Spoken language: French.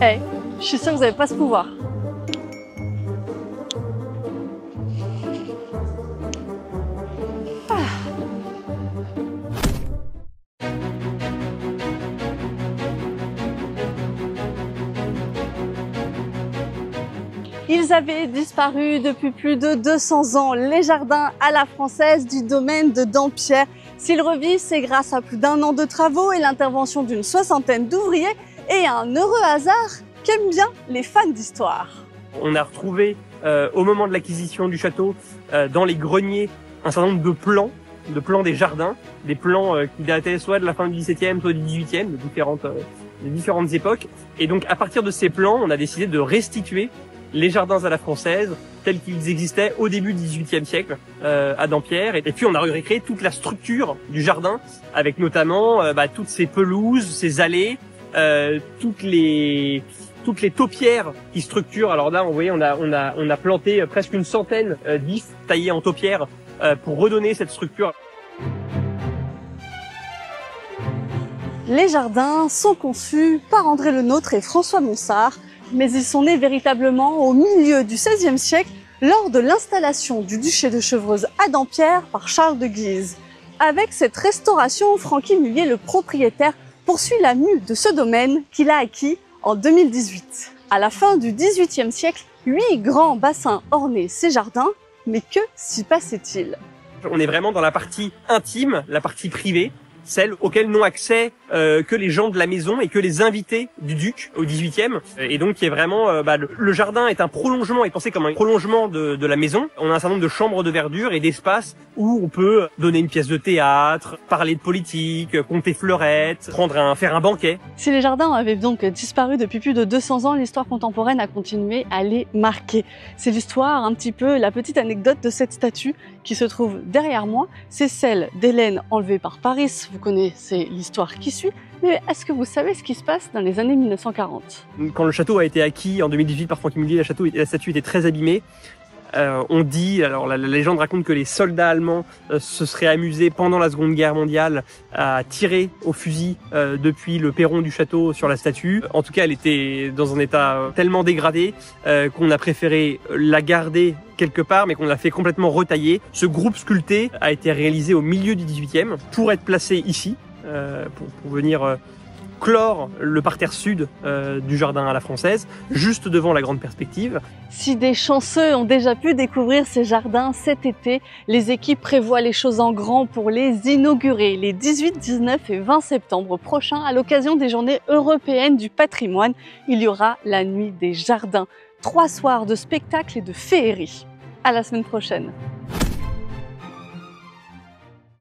Eh, je suis sûre que vous n'avez pas ce pouvoir. Ils avaient disparu depuis plus de 200 ans, les jardins à la française du domaine de Dampierre. S'ils revivent, c'est grâce à plus d'1 an de travaux et l'intervention d'une 60aine d'ouvriers et un heureux hasard qu'aiment bien les fans d'histoire. On a retrouvé au moment de l'acquisition du château, dans les greniers, un certain nombre de plans des jardins, des plans qui dataient soit de la fin du XVIIe, soit du XVIIIe, de différentes époques. Et donc à partir de ces plans, on a décidé de restituer les jardins à la française tels qu'ils existaient au début du XVIIIe siècle à Dampierre. Et puis on a recréé toute la structure du jardin avec notamment toutes ces pelouses, ces allées, toutes les taupières qui structurent. Alors là, vous voyez, on a planté presque une centaine d'ifs taillés en taupières pour redonner cette structure. Les jardins sont conçus par André Le Nôtre et François Monsard, mais ils sont nés véritablement au milieu du XVIe siècle lors de l'installation du duché de Chevreuse à Dampierre par Charles de Guise. Avec cette restauration, Francky Mullier, le propriétaire, poursuit la mue de ce domaine qu'il a acquis en 2018. À la fin du XVIIIe siècle, 8 grands bassins ornaient ces jardins, mais que s'y passait-il? On est vraiment dans la partie intime, la partie privée, celle auquel n'ont accès que les gens de la maison et que les invités du duc au XVIIIe. Et donc, qui est vraiment, le jardin est un prolongement, est pensé comme un prolongement de la maison. On a un certain nombre de chambres de verdure et d'espaces où on peut donner une pièce de théâtre, parler de politique, compter fleurettes, faire un banquet. Si les jardins avaient donc disparu depuis plus de 200 ans, l'histoire contemporaine a continué à les marquer. C'est l'histoire, un petit peu, la petite anecdote de cette statue qui se trouve derrière moi. C'est celle d'Hélène enlevée par Paris. Vous connaissez l'histoire qui suit. Mais est-ce que vous savez ce qui se passe dans les années 1940? Quand le château a été acquis en 2018 par Francky Mullier, la statue était très abîmée. On dit, alors la légende raconte que les soldats allemands se seraient amusés pendant la Seconde Guerre mondiale à tirer au fusil depuis le perron du château sur la statue. En tout cas, elle était dans un état tellement dégradé qu'on a préféré la garder quelque part, mais qu'on l'a fait complètement retailler. Ce groupe sculpté a été réalisé au milieu du XVIIIe pour être placé ici, pour venir clore le parterre sud du jardin à la française, juste devant la grande perspective. Si des chanceux ont déjà pu découvrir ces jardins cet été, les équipes prévoient les choses en grand pour les inaugurer les 18, 19 et 20 septembre prochains à l'occasion des Journées européennes du patrimoine. Il y aura la nuit des jardins, 3 soirs de spectacles et de féerie. À la semaine prochaine.